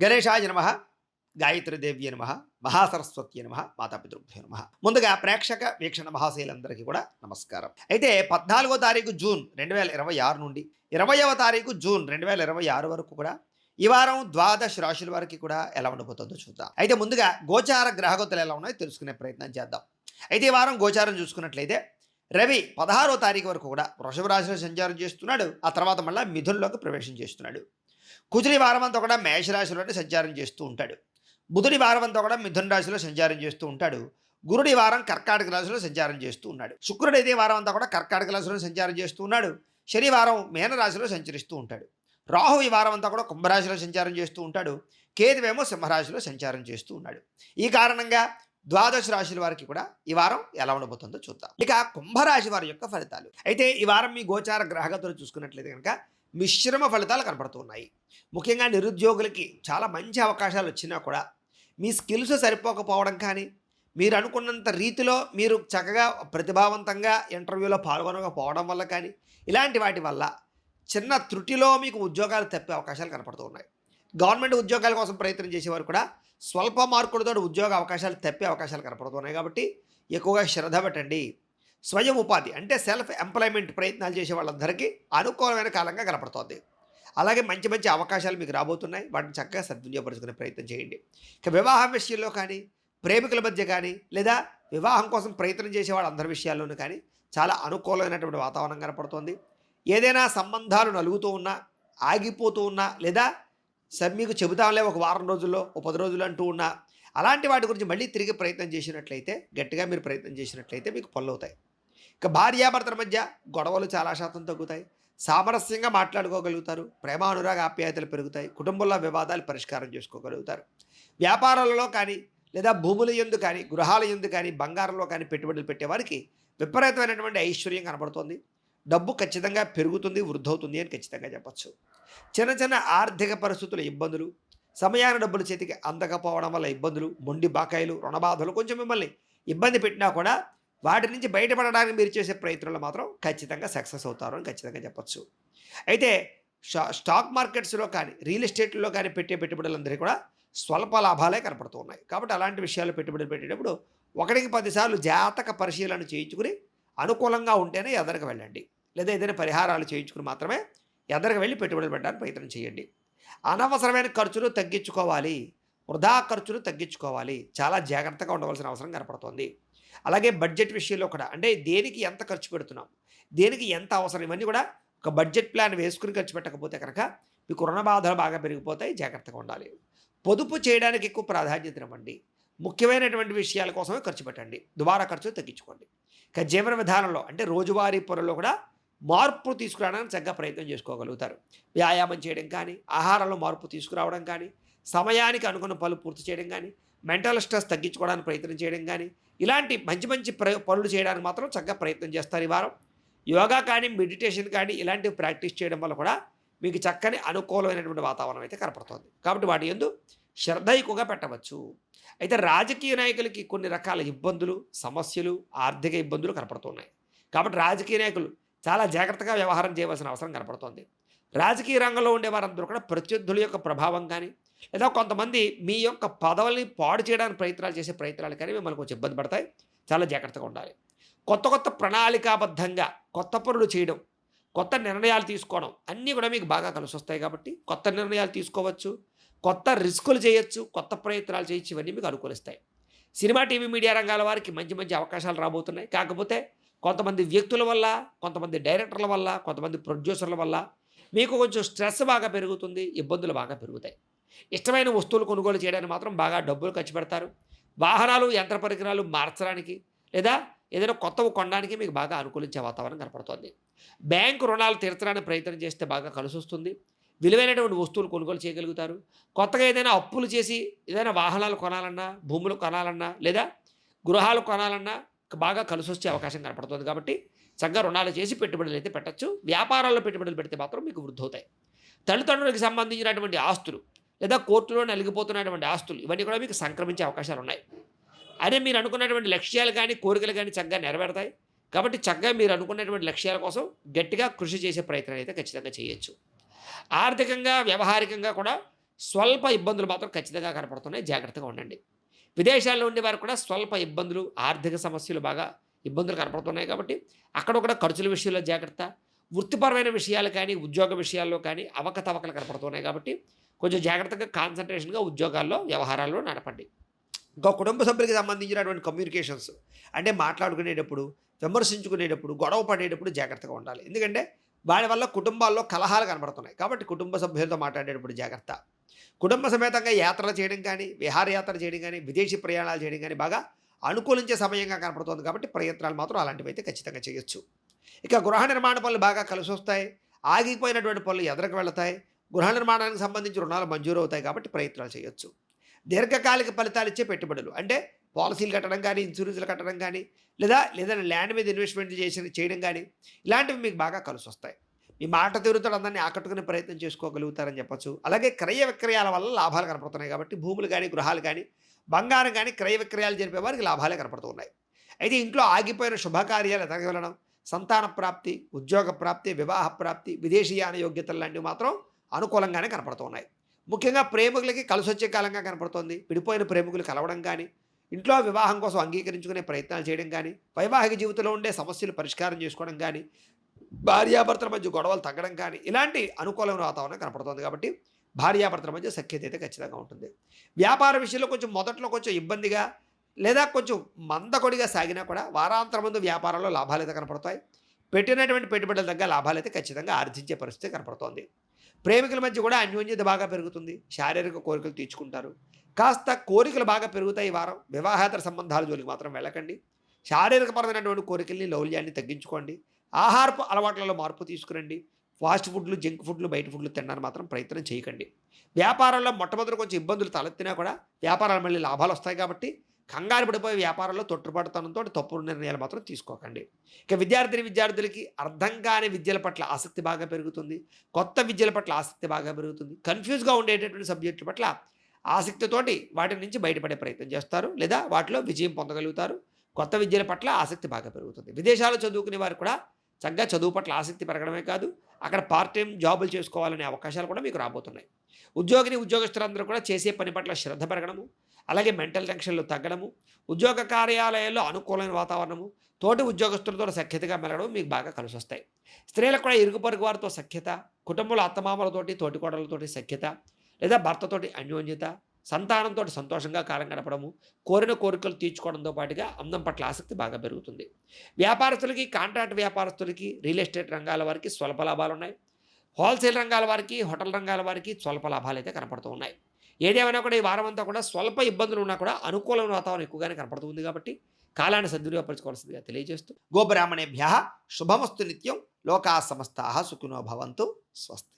గణేశాయ నమః, గాయత్రీదేవ్యై నమః, మహాసరస్వత్యై నమః, మాతాపితృభ్యో నమః. ముందుగా ప్రేక్షక వీక్షణ మహాశయులందరికీ కూడా నమస్కారం. అయితే 14వ తారీఖు జూన్ 2026 నుండి 20వ తారీఖు జూన్ 2026 వరకు కూడా ఈ వారం ద్వాదశ రాశుల వారికి కూడా ఎలా ఉండబోతుందో చూద్దాం. అయితే ముందుగా గోచార గ్రహగతులు ఎలా ఉన్నాయో తెలుసుకునే ప్రయత్నం చేద్దాం. అయితే ఈ వారం గోచారం చూసుకున్నట్లయితే రవి 16వ తారీఖు వరకు కూడా వృషభ రాశిలో సంచారం చేస్తున్నాడు. ఆ తర్వాత మళ్ళీ మిథునంలోకి ప్రవేశం చేస్తున్నాడు. కుజుడి వారం అంతా కూడా మేషరాశిలోనే సంచారం చేస్తూ ఉంటాడు. బుధుడి వారం అంతా కూడా మిథున రాశిలో సంచారం చేస్తూ ఉంటాడు. గురుడి వారం కర్కాటక రాశిలో సంచారం చేస్తూ ఉన్నాడు. శుక్రుడు అయితే వారం అంతా కూడా కర్కాటక రాశిలో సంచారం చేస్తూ ఉన్నాడు. శనివారం మీనరాశిలో సంచరిస్తూ ఉంటాడు. రాహు ఈ వారం అంతా కూడా కుంభరాశిలో సంచారం చేస్తూ ఉంటాడు. కేతువేమో సింహరాశిలో సంచారం చేస్తూ ఉన్నాడు. ఈ కారణంగా ద్వాదశ రాశుల వారికి కూడా ఈ వారం ఎలా ఉండబోతుందో చూద్దాం. ఇక కుంభరాశి వారి యొక్క ఫలితాలు. అయితే ఈ వారం మీ గోచార గ్రహగతులు చూసుకున్నట్లయితే కనుక మిశ్రమ ఫలితాలు కనపడుతున్నాయి. ముఖ్యంగా నిరుద్యోగులకి చాలా మంచి అవకాశాలు వచ్చినా కూడా మీ స్కిల్స్ సరిపోకపోవడం కానీ, మీరు అనుకున్నంత రీతిలో మీరు చక్కగా ప్రతిభావంతంగా ఇంటర్వ్యూలో పాల్గొనకపోవడం వల్ల కానీ, ఇలాంటి వాటి వల్ల చిన్న త్రుటిలో మీకు ఉద్యోగాలు తప్పే అవకాశాలు కనపడుతూ ఉన్నాయి. గవర్నమెంట్ ఉద్యోగాల కోసం ప్రయత్నం చేసేవారు కూడా స్వల్ప మార్కులతో ఉద్యోగ అవకాశాలు తప్పే అవకాశాలు కనపడుతున్నాయి. కాబట్టి ఎక్కువగా శ్రద్ధ పెట్టండి. స్వయం ఉపాధి అంటే సెల్ఫ్ ఎంప్లాయ్మెంట్ ప్రయత్నాలు చేసే వాళ్ళందరికీ అనుకూలమైన కాలంగా కనపడుతోంది. అలాగే మంచి మంచి అవకాశాలు మీకు రాబోతున్నాయి. వాటిని చక్కగా సద్వినియోగపరుచుకునే ప్రయత్నం చేయండి. ఇక వివాహం విషయంలో కానీ, ప్రేమికుల మధ్య కానీ, లేదా వివాహం కోసం ప్రయత్నం చేసే వాళ్ళందరి విషయాల్లోనూ కానీ చాలా అనుకూలమైనటువంటి వాతావరణం కనపడుతోంది. ఏదైనా సంబంధాలు నలుగుతూ ఉన్నా, ఆగిపోతూ ఉన్నా, లేదా మీకు చెబుతాంలే ఒక వారం రోజుల్లో, ఒక 10 రోజులు అంటూ ఉన్నా, అలాంటి వాటి గురించి మళ్ళీ తిరిగి ప్రయత్నం చేసినట్లయితే, గట్టిగా మీరు ప్రయత్నం చేసినట్లయితే మీకు పనులు అవుతాయి. ఇక భార్యాభర్తల మధ్య గొడవలు చాలా శాతం తగ్గుతాయి. సామరస్యంగా మాట్లాడుకోగలుగుతారు. ప్రేమానురాగ ఆప్యాయతలు పెరుగుతాయి. కుటుంబంలో వివాదాలు పరిష్కారం చేసుకోగలుగుతారు. వ్యాపారాలలో కానీ, లేదా భూముల యందు కానీ, గృహాల యందు కానీ, బంగారంలో కానీ పెట్టుబడులు పెట్టేవారికి విపరీతమైనటువంటి ఐశ్వర్యం కనబడుతోంది. డబ్బు ఖచ్చితంగా పెరుగుతుంది, వృద్ధవుతుంది అని ఖచ్చితంగా చెప్పచ్చు. చిన్న చిన్న ఆర్థిక పరిస్థితుల ఇబ్బందులు, సమయాన డబ్బులు చేతికి అందకపోవడం వల్ల ఇబ్బందులు, మొండి బాకాయిలు, రుణబాధలు కొంచెం మిమ్మల్ని ఇబ్బంది పెట్టినా కూడా వాటి నుంచి బయటపడడానికి మీరు చేసే ప్రయత్నంలో మాత్రం ఖచ్చితంగా సక్సెస్ అవుతారు అని ఖచ్చితంగా చెప్పచ్చు. అయితే స్టాక్ మార్కెట్స్లో కానీ, రియల్ ఎస్టేట్లో కానీ పెట్టే పెట్టుబడులందరికీ కూడా స్వల్ప లాభాలే కనపడుతూ ఉన్నాయి. కాబట్టి అలాంటి విషయాలు పెట్టుబడులు పెట్టేటప్పుడు 1కి 10 సార్లు జాతక పరిశీలన చేయించుకుని అనుకూలంగా ఉంటేనే ఎదరికి వెళ్ళండి. లేదా ఏదైనా పరిహారాలు చేయించుకుని మాత్రమే ఎదరికి వెళ్ళి పెట్టుబడులు పెట్టడానికి ప్రయత్నం చేయండి. అనవసరమైన ఖర్చులు తగ్గించుకోవాలి. వృధా ఖర్చులు తగ్గించుకోవాలి. చాలా జాగ్రత్తగా ఉండవలసిన అవసరం కనపడుతోంది. అలాగే బడ్జెట్ విషయంలో కూడా, అంటే దేనికి ఎంత ఖర్చు పెడుతున్నాం, దేనికి ఎంత అవసరం, ఇవన్నీ కూడా ఒక బడ్జెట్ ప్లాన్ వేసుకుని ఖర్చు పెట్టకపోతే కనుక మీకు రుణ బాధలు బాగా పెరిగిపోతాయి. జాగ్రత్తగా ఉండాలి. పొదుపు చేయడానికి ఎక్కువ ప్రాధాన్యత ఇవ్వండి. ముఖ్యమైనటువంటి విషయాల కోసమే ఖర్చు పెట్టండి. దుబారా ఖర్చు తగ్గించుకోండి. ఇక జీవన విధానంలో అంటే రోజువారీ పనుల్లో కూడా మార్పు తీసుకురావడానికి చక్కగా ప్రయత్నం చేసుకోగలుగుతారు. వ్యాయామం చేయడం కానీ, ఆహారంలో మార్పు తీసుకురావడం కానీ, సమయానికి అనుకున్న పనులు పూర్తి చేయడం కానీ, మెంటల్ స్ట్రెస్ తగ్గించుకోవడానికి ప్రయత్నం చేయడం కానీ, ఇలాంటి మంచి మంచి పనులు చేయడానికి మాత్రం చక్కగా ప్రయత్నం చేస్తారు ఈ వారం. యోగా కానీ, మెడిటేషన్ కానీ ఇలాంటివి ప్రాక్టీస్ చేయడం వల్ల కూడా మీకు చక్కని అనుకూలమైనటువంటి వాతావరణం అయితే కనపడుతుంది. కాబట్టి వాటి యందు శ్రద్ధ ఎక్కువగా పెట్టవచ్చు. అయితే రాజకీయ నాయకులకి కొన్ని రకాల ఇబ్బందులు, సమస్యలు, ఆర్థిక ఇబ్బందులు కనపడుతున్నాయి. కాబట్టి రాజకీయ నాయకులు చాలా జాగ్రత్తగా వ్యవహారం చేయవలసిన అవసరం కనపడుతోంది. రాజకీయ రంగంలో ఉండే వారందరూ కూడా ప్రత్యర్థుల యొక్క ప్రభావం కానీ, లేదా కొంతమంది మీ యొక్క పదవుల్ని పాడు చేయడానికి ప్రయత్నాలు చేసే ప్రయత్నాలు కానీ మిమ్మల్ని కొంచెం ఇబ్బంది పడతాయి. చాలా జాగ్రత్తగా ఉండాలి. కొత్త కొత్త ప్రణాళికాబద్ధంగా కొత్త పనులు చేయడం, కొత్త నిర్ణయాలు తీసుకోవడం అన్నీ కూడా మీకు బాగా కలిసి వస్తాయి. కాబట్టి కొత్త నిర్ణయాలు తీసుకోవచ్చు, కొత్త రిస్కులు చేయొచ్చు, కొత్త ప్రయత్నాలు చేయొచ్చు. ఇవన్నీ మీకు అనుకూలిస్తాయి. సినిమా, టీవీ, మీడియా రంగాల వారికి మంచి మంచి అవకాశాలు రాబోతున్నాయి. కాకపోతే కొంతమంది వ్యక్తుల వల్ల, కొంతమంది డైరెక్టర్ల వల్ల, కొంతమంది ప్రొడ్యూసర్ల వల్ల మీకు కొంచెం స్ట్రెస్ బాగా పెరుగుతుంది, ఇబ్బందులు బాగా పెరుగుతాయి. ఇష్టమైన వస్తువులు కొనుగోలు చేయడానికి మాత్రం బాగా డబ్బులు ఖర్చు పెడతారు. వాహనాలు, యంత్ర పరికరాలు మార్చడానికి లేదా ఏదైనా కొత్తవి కొనడానికి మీకు బాగా అనుకూలించే వాతావరణం కనపడుతుంది. బ్యాంకు రుణాలు తీర్చడానికి ప్రయత్నం చేస్తే బాగా కలిసి వస్తుంది. విలువైనటువంటి వస్తువులు కొనుగోలు చేయగలుగుతారు. కొత్తగా ఏదైనా అప్పులు చేసి ఏదైనా వాహనాలు కొనాలన్నా, భూములు కొనాలన్నా, లేదా గృహాలు కొనాలన్నా బాగా కలిసి వచ్చే అవకాశం కనపడుతుంది. కాబట్టి చక్కగా రుణాలు చేసి పెట్టుబడులు అయితే పెట్టచ్చు. వ్యాపారాల్లో పెట్టుబడులు పెడితే మాత్రం మీకు వృద్ధి అవుతాయి. తల్లిదండ్రులకు సంబంధించినటువంటి ఆస్తులు లేదా కోర్టులో నలిగిపోతున్నటువంటి ఆస్తులు ఇవన్నీ కూడా మీకు సంక్రమించే అవకాశాలు ఉన్నాయి. అదే మీరు అనుకున్నటువంటి లక్ష్యాలు కానీ, కోరికలు కానీ చక్కగా నెరవేరుతాయి. కాబట్టి చక్కగా మీరు అనుకున్నటువంటి లక్ష్యాల కోసం గట్టిగా కృషి చేసే ప్రయత్నం అయితే ఖచ్చితంగా చేయొచ్చు. ఆర్థికంగా, వ్యవహారికంగా కూడా స్వల్ప ఇబ్బందులు మాత్రం ఖచ్చితంగా కనపడుతున్నాయి. జాగ్రత్తగా ఉండండి. విదేశాల్లో ఉండేవారు కూడా స్వల్ప ఇబ్బందులు, ఆర్థిక సమస్యలు బాగా ఇబ్బందులు కనపడుతున్నాయి కాబట్టి అక్కడొక్కడ ఖర్చుల విషయంలో జాగ్రత్త. వృత్తిపరమైన విషయాలు కానీ, ఉద్యోగ విషయాల్లో కానీ అవకతవకలు కనపడుతున్నాయి కాబట్టి కొంచెం జాగ్రత్తగా కాన్సంట్రేషన్‌గా ఉద్యోగాల్లో, వ్యవహారాల్లో నడపండి. ఇంకా కుటుంబ సభ్యులకి సంబంధించినటువంటి కమ్యూనికేషన్స్ అంటే మాట్లాడుకునేటప్పుడు, విమర్శించుకునేటప్పుడు, గొడవ పడేటప్పుడు జాగ్రత్తగా ఉండాలి. ఎందుకంటే వాడి వల్ల కుటుంబాల్లో కలహాలు కనబడుతున్నాయి. కాబట్టి కుటుంబ సభ్యులతో మాట్లాడేటప్పుడు జాగ్రత్త. కుటుంబ సమేతంగా యాత్రలు చేయడం కానీ, విహారయాత్ర చేయడం కానీ, విదేశీ ప్రయాణాలు చేయడం కానీ బాగా అనుకూలించే సమయంగా కనపడుతోంది కాబట్టి ప్రయత్నాలు మాత్రం అలాంటివైతే ఖచ్చితంగా చేయొచ్చు. ఇక గృహ నిర్మాణ పనులు బాగా కలిసొస్తాయి. ఆగిపోయినటువంటి పనులు ఎదరకు వెళతాయి. గృహ నిర్మాణానికి సంబంధించి రుణాలు మంజూరవుతాయి కాబట్టి ప్రయత్నాలు చేయొచ్చు. దీర్ఘకాలిక ఫలితాలిచ్చే పెట్టుబడులు అంటే పాలసీలు కట్టడం కానీ, ఇన్సూరెన్స్‌లు కట్టడం కానీ, లేదా ల్యాండ్ మీద ఇన్వెస్ట్‌మెంట్ చేయడం కానీ, ఇలాంటివి మీకు బాగా కలిసొస్తాయి. మీ మాట తీరుతో అందరిని ఆకట్టుకునే ప్రయత్నం చేసుకోగలుగుతారని చెప్పొచ్చు. అలాగే క్రయ విక్రయాల వల్ల లాభాలు కనపడుతున్నాయి కాబట్టి భూములు గానీ, గృహాలు గానీ, బంగారం గానీ క్రయ విక్రయాలు జరిపే వారికి లాభాలే కనపడుతూ ఉన్నాయి. అయితే ఇంట్లో ఆగిపోయిన శుభకార్యాలు ఎదగవలడం, సంతాన ప్రాప్తి, ఉద్యోగ ప్రాప్తి, వివాహ ప్రాప్తి, విదేశీయాన యోగ్యతలు లాంటివి మాత్రం అనుకూలంగానే కనపడుతూ ఉన్నాయి. ముఖ్యంగా ప్రేమికులకి కలిసొచ్చే కాలంగా కనపడుతోంది. విడిపోయిన ప్రేమికులు కలవడం కానీ, ఇంట్లో వివాహం కోసం అంగీకరించుకునే ప్రయత్నాలు చేయడం కానీ, వైవాహిక జీవితంలో ఉండే సమస్యలు పరిష్కారం చేసుకోవడం కానీ, భార్యాభర్తల మధ్య గొడవలు తగ్గడం కానీ, ఇలాంటి అనుకూలమైన వాతావరణం కనపడుతోంది కాబట్టి భార్యాభర్తల మధ్య సఖ్యత అయితే ఖచ్చితంగా ఉంటుంది. వ్యాపార విషయంలో కొంచెం మొదట్లో కొంచెం ఇబ్బందిగా లేదా కొంచెం మందకొడిగా సాగినా కూడా వారాంతరం ముందు వ్యాపారంలో లాభాలైతే కనపడతాయి. పెట్టినటువంటి పెట్టుబడుల దగ్గర లాభాలైతే ఖచ్చితంగా ఆర్జించే పరిస్థితి కనపడుతోంది. ప్రేమికుల మధ్య కూడా అన్యోన్యత బాగా పెరుగుతుంది. శారీరక కోరికలు తీర్చుకుంటారు. కాస్త కోరికలు బాగా పెరుగుతాయి ఈ వారం. వివాహేతర సంబంధాల జోలికి మాత్రం వెళ్ళకండి. శారీరకపరమైనటువంటి కోరికల్ని, లౌల్యాన్ని తగ్గించుకోండి. ఆహారపు అలవాట్లలో మార్పు తీసుకురండి. ఫాస్ట్ ఫుడ్లు, జంక్ ఫుడ్లు, బయట ఫుడ్లు తినడానికి మాత్రం ప్రయత్నం చేయకండి. వ్యాపారంలో మొట్టమొదటి కొంచెం ఇబ్బందులు తలెత్తినా కూడా వ్యాపారాలు మళ్ళీ లాభాలు వస్తాయి కాబట్టి కంగారు పడిపోయే వ్యాపారంలో తొట్టుపడతనంతో తప్పుడు నిర్ణయాలు మాత్రం తీసుకోకండి. ఇక విద్యార్థులకి అర్థం కాని విద్యల పట్ల ఆసక్తి బాగా పెరుగుతుంది. కొత్త విద్యల పట్ల ఆసక్తి బాగా పెరుగుతుంది. కన్ఫ్యూజ్గా ఉండేటటువంటి సబ్జెక్టుల పట్ల ఆసక్తితోటి వాటి నుంచి బయటపడే ప్రయత్నం చేస్తారు. లేదా వాటిలో విజయం పొందగలుగుతారు. కొత్త విద్యల పట్ల ఆసక్తి బాగా పెరుగుతుంది. విదేశాల్లో చదువుకునే వారు కూడా చక్కగా చదువు పట్ల ఆసక్తి పెరగడమే కాదు, అక్కడ పార్ట్ టైం జాబులు చేసుకోవాలనే అవకాశాలు కూడా మీకు రాబోతున్నాయి. ఉద్యోగస్తులందరూ కూడా చేసే పని పట్ల శ్రద్ధ పెరగడము, అలాగే మెంటల్ టెన్షన్లు తగ్గడము, ఉద్యోగ కార్యాలయాల్లో అనుకూలమైన వాతావరణము, తోటి ఉద్యోగస్తులతో సఖ్యతగా మెలగడం మీకు బాగా కలిసొస్తాయి. స్త్రీలకు కూడా ఇరుగు పొరుగు వారితో సఖ్యత, కుటుంబంలో అత్తమామలతోటి, తోటికోడలతోటి సఖ్యత, లేదా భర్తతోటి అన్యోన్యత, సంతానంతో సంతోషంగా కాలం గడపడము, కోరిన కోరికలు తీర్చుకోవడంతో పాటుగా అందం పట్ల ఆసక్తి బాగా పెరుగుతుంది. వ్యాపారస్తులకి, కాంట్రాక్ట్ వ్యాపారస్తులకి, రియల్ ఎస్టేట్ రంగాల వారికి స్వల్ప లాభాలున్నాయి. హోల్సేల్ రంగాల వారికి, హోటల్ రంగాల వారికి స్వల్ప లాభాలైతే కనపడుతూ ఉన్నాయి. ఏదేమైనా కూడా ఈ వారం అంతా కూడా స్వల్ప ఇబ్బందులు ఉన్నా కూడా అనుకూలమైన వాతావరణం ఎక్కువగానే కనపడుతుంది కాబట్టి కాలాన్ని సద్వినియోగపరచుకోవాల్సిందిగా తెలియజేస్తూ గోబ్రాహ్మణేభ్యः శుభమస్తు నిత్యం. లోకాः సమస్తాः సుఖినో భవంతు. స్వస్తి.